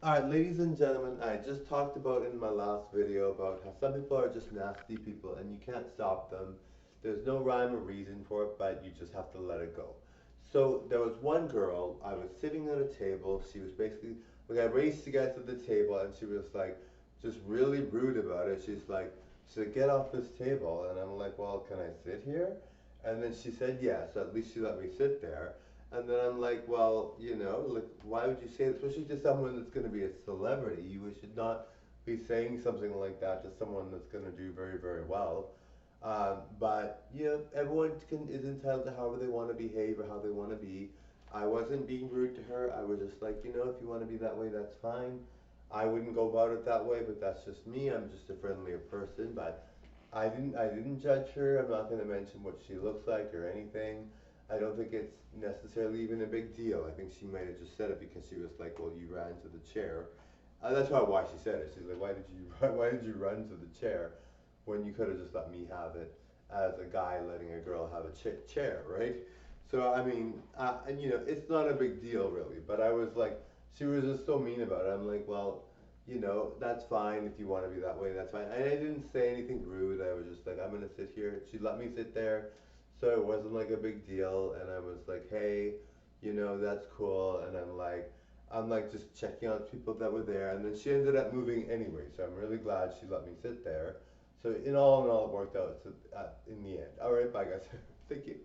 Alright, ladies and gentlemen, I just talked about in my last video about how some people are just nasty people and you can't stop them. There's no rhyme or reason for it, but you just have to let it go. So there was one girl, I was sitting at a table, she was basically, like I raced to get to the table and she was like, just really rude about it. She said, get off this table. And I'm like, well, can I sit here? And then she said, yes, at least she let me sit there. And then I'm like, well, like, why would you say that? Especially to someone that's going to be a celebrity. You should not be saying something like that to someone that's going to do very, very well. But, everyone is entitled to however they want to behave or how they want to be. I wasn't being rude to her. I was just like, if you want to be that way, that's fine. I wouldn't go about it that way, but that's just me. I'm just a friendlier person. But I didn't judge her. I'm not going to mention what she looks like or anything. I don't think it's necessarily even a big deal. I think she might have just said it because she was like, "Well, you ran to the chair." That's probably why she said it. She's like, why did you run to the chair when you could have just let me have it as a guy letting a girl have a chair, right?" So I mean, and it's not a big deal really. But I was like, she was just so mean about it. I'm like, well, that's fine if you want to be that way. That's fine. And I didn't say anything rude. I was just like, I'm gonna sit here. She let me sit there. So it wasn't like a big deal, and I was like, hey, that's cool, and I'm like just checking on people that were there, and then she ended up moving anyway, so I'm really glad she let me sit there. So in all, it worked out in the end. All right, bye guys. Thank you.